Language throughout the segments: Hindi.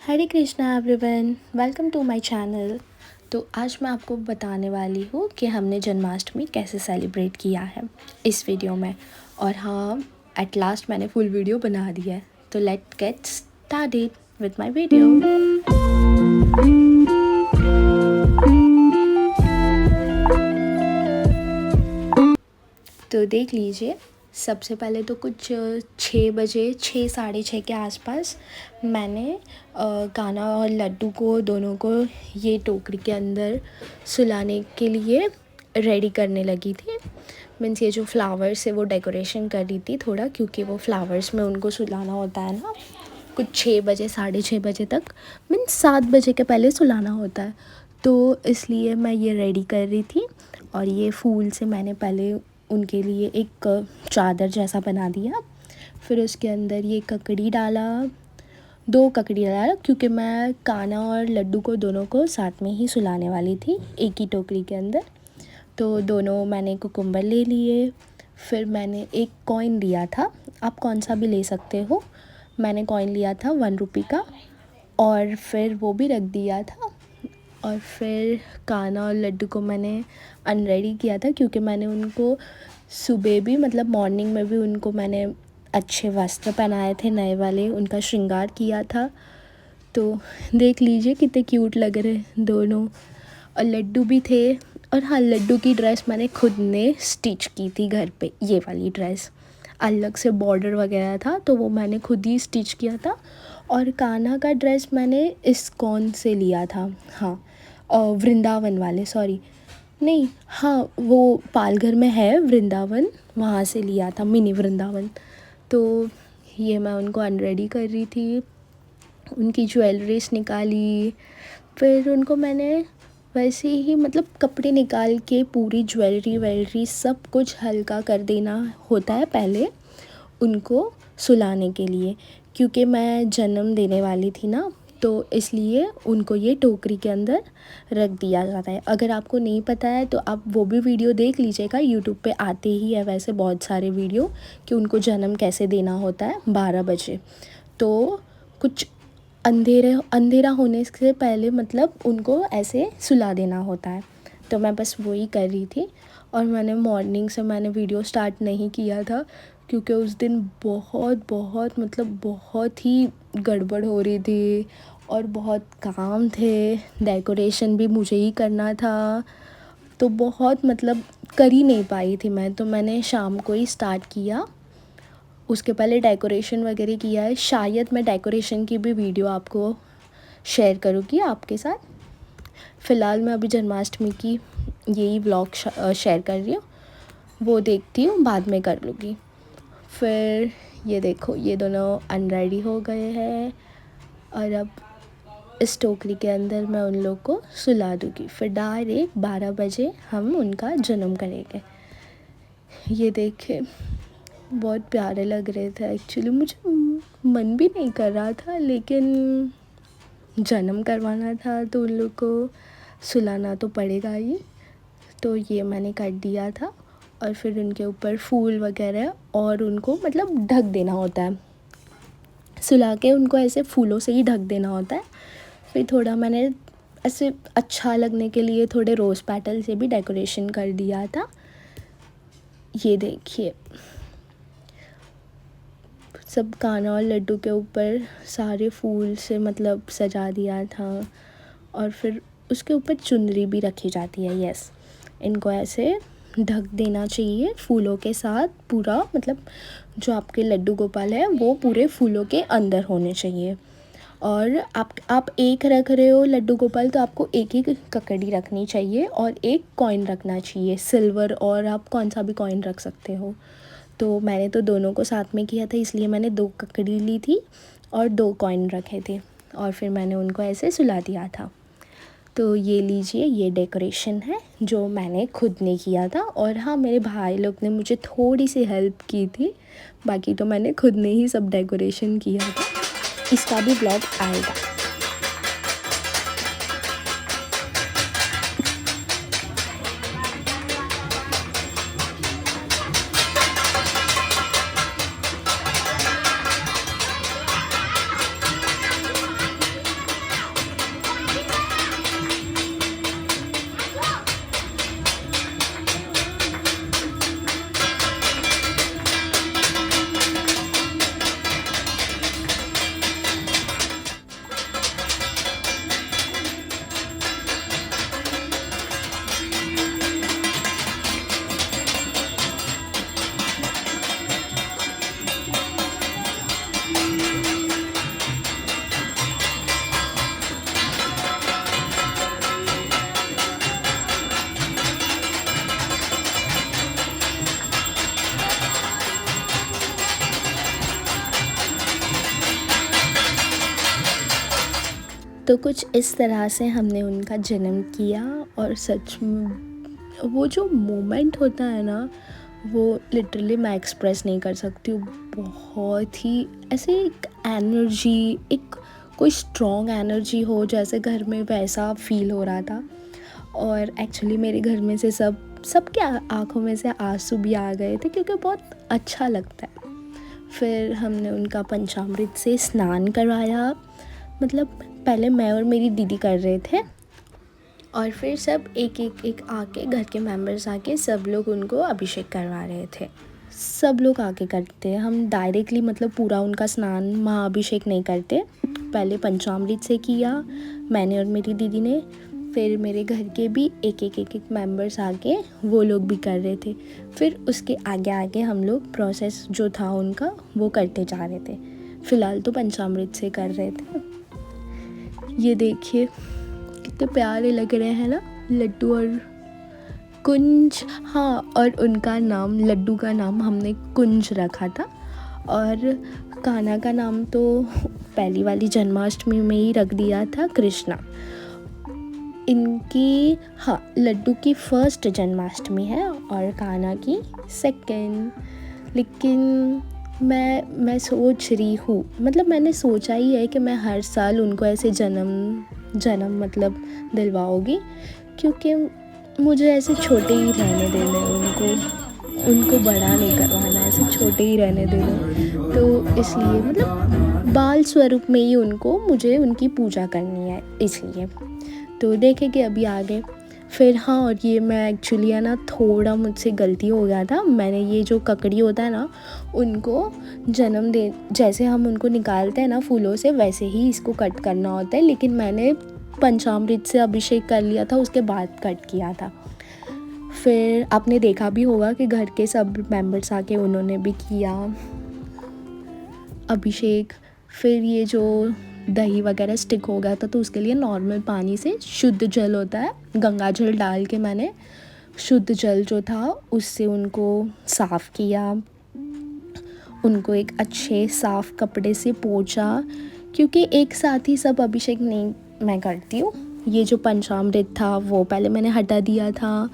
Hare Krishna everyone, welcome to my channel. तो आज मैं आपको बताने वाली हूँ कि हमने जन्माष्टमी कैसे सेलिब्रेट किया है इस वीडियो में। और हाँ, एट लास्ट मैंने फुल वीडियो बना दिया है। तो let's get started with my video. तो देख लीजिए, सबसे पहले तो कुछ 6 बजे 6 साढ़े 6 के आसपास मैंने कान्हा और लड्डू को दोनों को ये टोकरी के अंदर सुलाने के लिए रेडी करने लगी थी। मीन्स ये जो फ्लावर्स है वो डेकोरेशन कर रही थी थोड़ा, क्योंकि वो फ्लावर्स में उनको सुलाना होता है ना, कुछ 6 बजे 6:30 बजे तक। मीन्स 7 बजे के पहले सुलाना होता है, तो इसलिए मैं ये रेडी कर रही थी। और ये फूल से मैंने पहले उनके लिए एक चादर जैसा बना दिया। फिर उसके अंदर ये ककड़ी डाला, 2 ककड़ी डाला, क्योंकि मैं कान्हा और लड्डू को दोनों को साथ में ही सुलाने वाली थी एक ही टोकरी के अंदर। तो दोनों मैंने कुकुम्बर ले लिए। फिर मैंने एक कॉइन लिया था, आप कौन सा भी ले सकते हो। मैंने कॉइन लिया था 1 रुपये का, और फिर वो भी रख दिया था। और फिर कान्हा और लड्डू को मैंने अनरेडी किया था, क्योंकि मैंने उनको सुबह भी मतलब मॉर्निंग में भी उनको मैंने अच्छे वस्त्र पहनाए थे नए वाले, उनका श्रृंगार किया था। तो देख लीजिए कितने क्यूट लग रहे दोनों। और लड्डू भी थे। और हाँ, लड्डू की ड्रेस मैंने खुद ने स्टिच की थी घर पे, ये वाली ड्रेस अलग से बॉर्डर वगैरह था तो वो मैंने खुद ही स्टिच किया था। और कान्हा का ड्रेस मैंने इस्कॉन से लिया था, हाँ, वृंदावन वाले, सॉरी नहीं, हाँ, वो पालघर में है वृंदावन, वहाँ से लिया था, मिनी वृंदावन। तो ये मैं उनको अनरेडी कर रही थी, उनकी ज्वेलरीज निकाली। फिर उनको मैंने वैसे ही मतलब कपड़े निकाल के पूरी ज्वेलरी वेलरी सब कुछ हल्का कर देना होता है पहले उनको सुलाने के लिए, क्योंकि मैं जन्म देने वाली थी ना, तो इसलिए उनको ये टोकरी के अंदर रख दिया जाता है। अगर आपको नहीं पता है तो आप वो भी वीडियो देख लीजिएगा, यूट्यूब पे आते ही है वैसे बहुत सारे वीडियो कि उनको जन्म कैसे देना होता है 12 बजे। तो कुछ अंधेरा होने से पहले मतलब उनको ऐसे सुला देना होता है। तो मैं बस वही कर रही थी। और मैंने मॉर्निंग से मैंने वीडियो स्टार्ट नहीं किया था, क्योंकि उस दिन बहुत बहुत मतलब बहुत ही गड़बड़ हो रही थी और बहुत काम थे, डेकोरेशन भी मुझे ही करना था। तो बहुत मतलब कर ही नहीं पाई थी मैं, तो मैंने शाम को ही स्टार्ट किया। उसके पहले डेकोरेशन वगैरह किया है, शायद मैं डेकोरेशन की भी वीडियो आपको शेयर करूँगी आपके साथ। फ़िलहाल मैं अभी जन्माष्टमी की यही व्लॉग शेयर कर रही हूँ, वो देखती हूँ, बाद में कर लूँगी। फिर ये देखो, ये दोनों अनरेडी हो गए हैं और अब इस टोकरी के अंदर मैं उन लोग को सुला दूँगी। फिर डायरेक्ट 12 बजे हम उनका जन्म करेंगे। ये देखे, बहुत प्यारे लग रहे थे। एक्चुअली मुझे मन भी नहीं कर रहा था, लेकिन जन्म करवाना था तो उन लोग को सुलाना तो पड़ेगा ही। तो ये मैंने कर दिया था। और फिर उनके ऊपर फूल वगैरह और उनको मतलब ढक देना होता है, सुला के उनको ऐसे फूलों से ही ढक देना होता है। फिर थोड़ा मैंने ऐसे अच्छा लगने के लिए थोड़े रोज़ पेटल से भी डेकोरेशन कर दिया था। ये देखिए, सब कान्हा और लड्डू के ऊपर सारे फूल से मतलब सजा दिया था। और फिर उसके ऊपर चुनरी भी रखी जाती है। यस, इनको ऐसे ढक देना चाहिए फूलों के साथ पूरा, मतलब जो आपके लड्डू गोपाल है वो पूरे फूलों के अंदर होने चाहिए। और आप एक रख रहे हो लड्डू गोपाल, तो आपको एक ही ककड़ी रखनी चाहिए और एक कॉइन रखना चाहिए, सिल्वर, और आप कौन सा भी कॉइन रख सकते हो। तो मैंने तो दोनों को साथ में किया था, इसलिए मैंने 2 ककड़ी ली थी और 2 कॉइन रखे थे, और फिर मैंने उनको ऐसे सुला दिया था। तो ये लीजिए, ये डेकोरेशन है जो मैंने खुद ने किया था। और हाँ, मेरे भाई लोग ने मुझे थोड़ी सी हेल्प की थी, बाकी तो मैंने खुद ने ही सब डेकोरेशन किया था। इसका भी ब्लॉग आएगा। तो कुछ इस तरह से हमने उनका जन्म किया। और सच में वो जो मोमेंट होता है ना, वो लिटरली मैं एक्सप्रेस नहीं कर सकती हूँ। बहुत ही ऐसे एक एनर्जी, एक कोई स्ट्रॉन्ग एनर्जी हो जैसे घर में, वैसा फील हो रहा था। और एक्चुअली मेरे घर में से सबके आँखों में से आंसू भी आ गए थे, क्योंकि बहुत अच्छा लगता है। फिर हमने उनका पंचामृत से स्नान करवाया। मतलब पहले मैं और मेरी दीदी कर रहे थे, और फिर सब एक आके, घर के मेंबर्स आके सब लोग उनको अभिषेक करवा रहे थे। सब लोग आके करते हैं, हम डायरेक्टली मतलब पूरा उनका स्नान, महाअभिषेक नहीं करते। पहले पंचामृत से किया मैंने और मेरी दीदी ने, फिर मेरे घर के भी एक मेंबर्स आके वो लोग भी कर रहे थे। फिर उसके आगे आगे हम लोग प्रोसेस जो था उनका वो करते जा रहे थे। फ़िलहाल तो पंचामृत से कर रहे थे। ये देखिए कितने प्यारे लग रहे हैं ना, लड्डू और कुंज। हाँ, और उनका नाम, लड्डू का नाम हमने कुंज रखा था, और कान्हा का नाम तो पहली वाली जन्माष्टमी में ही रख दिया था, कृष्णा। इनकी, हाँ, लड्डू की फर्स्ट जन्माष्टमी है और कान्हा की सेकंड। लेकिन मैं सोच रही हूँ, मतलब मैंने सोचा ही है कि मैं हर साल उनको ऐसे जन्म मतलब दिलवाओगी, क्योंकि मुझे ऐसे छोटे ही रहने देना है उनको बड़ा नहीं करवाना, ऐसे छोटे ही रहने देना। तो इसलिए मतलब बाल स्वरूप में ही मुझे उनकी पूजा करनी है, इसलिए। तो देखेंगे अभी आगे। फिर हाँ, और ये मैं एक्चुअली है ना, थोड़ा मुझसे गलती हो गया था। मैंने ये जो ककड़ी होता है ना, उनको जैसे हम उनको निकालते हैं ना फूलों से, वैसे ही इसको कट करना होता है। लेकिन मैंने पंचामृत से अभिषेक कर लिया था, उसके बाद कट किया था। फिर आपने देखा भी होगा कि घर के सब मेंबर्स आके उन्होंने भी किया अभिषेक। फिर ये जो दही वगैरह स्टिक हो गया था, तो उसके लिए नॉर्मल पानी से, शुद्ध जल होता है, गंगा जल डाल के मैंने शुद्ध जल जो था उससे उनको साफ़ किया। उनको एक अच्छे साफ़ कपड़े से पोंछा, क्योंकि एक साथ ही सब अभिषेक नहीं मैं करती हूँ। ये जो पंचामृत था वो पहले मैंने हटा दिया था,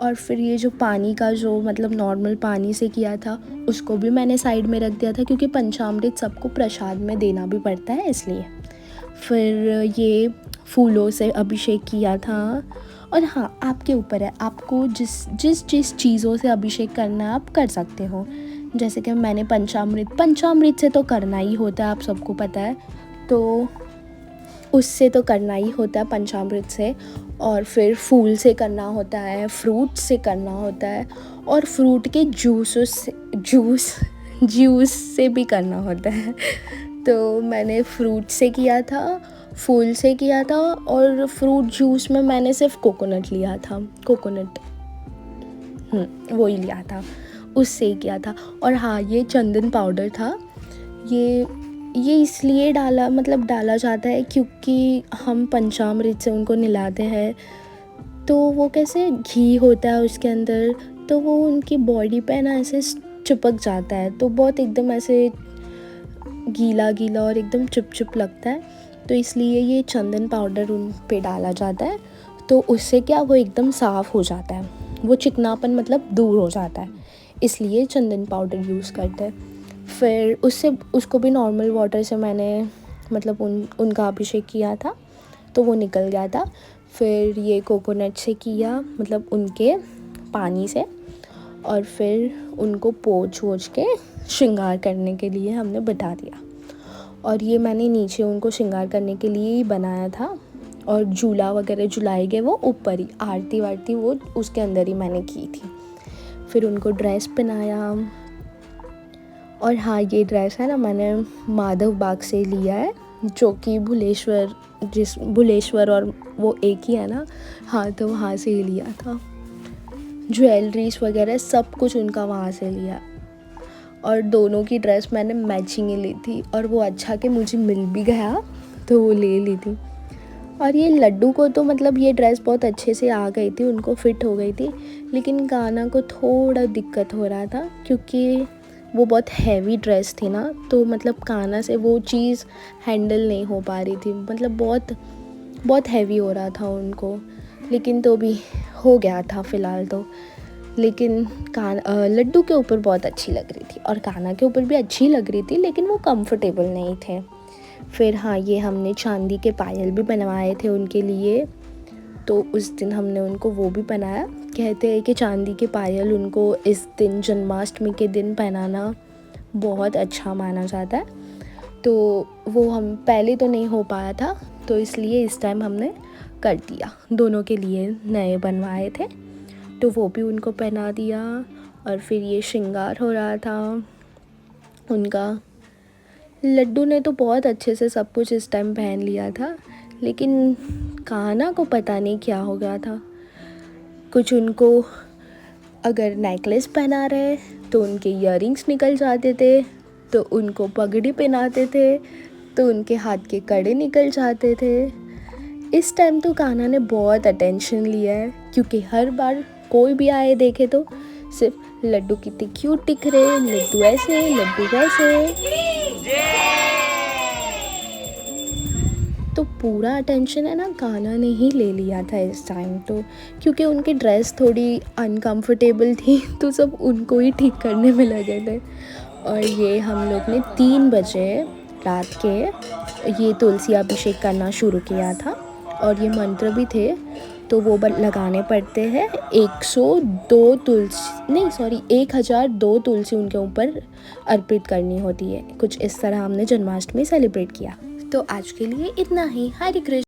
और फिर ये जो पानी का जो मतलब नॉर्मल पानी से किया था उसको भी मैंने साइड में रख दिया था, क्योंकि पंचामृत सबको प्रसाद में देना भी पड़ता है, इसलिए। फिर ये फूलों से अभिषेक किया था। और हाँ, आपके ऊपर है, आपको जिस चीज़ों से अभिषेक करना है आप कर सकते हो। जैसे कि मैंने पंचामृत से तो करना ही होता है, आप सबको पता है, तो उससे तो करना ही होता है पंचामृत से। और फिर फूल से करना होता है, फ्रूट से करना होता है, और फ्रूट के जूस से भी करना होता है। तो मैंने फ्रूट से किया था, फूल से किया था, और फ्रूट जूस में मैंने सिर्फ कोकोनट लिया था, वो ही लिया था, उससे ही किया था। और हाँ, ये चंदन पाउडर था, ये इसलिए डाला जाता है क्योंकि हम पंचामृत से उनको नहलाते हैं, तो वो कैसे घी होता है उसके अंदर, तो वो उनकी बॉडी पे ना ऐसे चिपक जाता है, तो बहुत एकदम ऐसे गीला और एकदम चिप लगता है। तो इसलिए ये चंदन पाउडर उन पे डाला जाता है, तो उससे क्या वो एकदम साफ़ हो जाता है, वो चिकनापन मतलब दूर हो जाता है, इसलिए चंदन पाउडर यूज़ करते हैं। फिर उसको भी नॉर्मल वाटर से मैंने मतलब उनका अभिषेक किया था, तो वो निकल गया था। फिर ये कोकोनट से किया, मतलब उनके पानी से, और फिर उनको पोंछ के श्रृंगार करने के लिए हमने बिठा दिया। और ये मैंने नीचे उनको श्रृंगार करने के लिए ही बनाया था, और झूला वगैरह झुलाए गए वो ऊपर ही, आरती वारती वो उसके अंदर ही मैंने की थी। फिर उनको ड्रेस पहनाया। और हाँ, ये ड्रेस है ना, मैंने माधव बाग से लिया है, जो कि भुलेश्वर और वो एक ही है ना, हाँ, तो वहाँ से ही लिया था। ज्वेलरीज वगैरह सब कुछ उनका वहाँ से लिया, और दोनों की ड्रेस मैंने मैचिंग ही ली थी, और वो अच्छा कि मुझे मिल भी गया, तो वो ले ली थी। और ये लड्डू को तो मतलब ये ड्रेस बहुत अच्छे से आ गई थी, उनको फिट हो गई थी, लेकिन गाना को थोड़ा दिक्कत हो रहा था, क्योंकि वो बहुत हैवी ड्रेस थी ना, तो मतलब कान्हा से वो चीज़ हैंडल नहीं हो पा रही थी, मतलब बहुत बहुत हैवी हो रहा था उनको, लेकिन तो भी हो गया था फ़िलहाल तो। लेकिन लड्डू के ऊपर बहुत अच्छी लग रही थी और कान्हा के ऊपर भी अच्छी लग रही थी, लेकिन वो कंफर्टेबल नहीं थे। फिर हाँ, ये हमने चांदी के पायल भी बनवाए थे उनके लिए, तो उस दिन हमने उनको वो भी पहनाया। कहते हैं कि चांदी के पायल उनको इस दिन जन्माष्टमी के दिन पहनाना बहुत अच्छा माना जाता है, तो वो हम पहले तो नहीं हो पाया था, तो इसलिए इस टाइम हमने कर दिया। दोनों के लिए नए बनवाए थे, तो वो भी उनको पहना दिया। और फिर ये श्रृंगार हो रहा था उनका। लड्डू ने तो बहुत अच्छे से सब कुछ इस टाइम पहन लिया था, लेकिन कान्हा को पता नहीं क्या हो गया था। कुछ उनको अगर नेकलेस पहना रहे तो उनके इयररिंग्स निकल जाते थे, तो उनको पगड़ी पहनाते थे तो उनके हाथ के कड़े निकल जाते थे। इस टाइम तो कान्हा ने बहुत अटेंशन लिया है, क्योंकि हर बार कोई भी आए देखे तो सिर्फ लड्डू कितने क्यूट दिख रहे, लड्डू ऐसे, लड्डू वैसे। तो पूरा अटेंशन है ना कान्हा ने ही ले लिया था इस टाइम तो, क्योंकि उनकी ड्रेस थोड़ी अनकंफर्टेबल थी, तो सब उनको ही ठीक करने में लगे थे। और ये हम लोग ने 3 बजे रात के ये तुलसी अभिषेक करना शुरू किया था, और ये मंत्र भी थे, तो वो लगाने पड़ते हैं। 1002 तुलसी उनके ऊपर अर्पित करनी होती है। कुछ इस तरह हमने जन्माष्टमी सेलिब्रेट किया। तो आज के लिए इतना ही। हरे कृष्ण।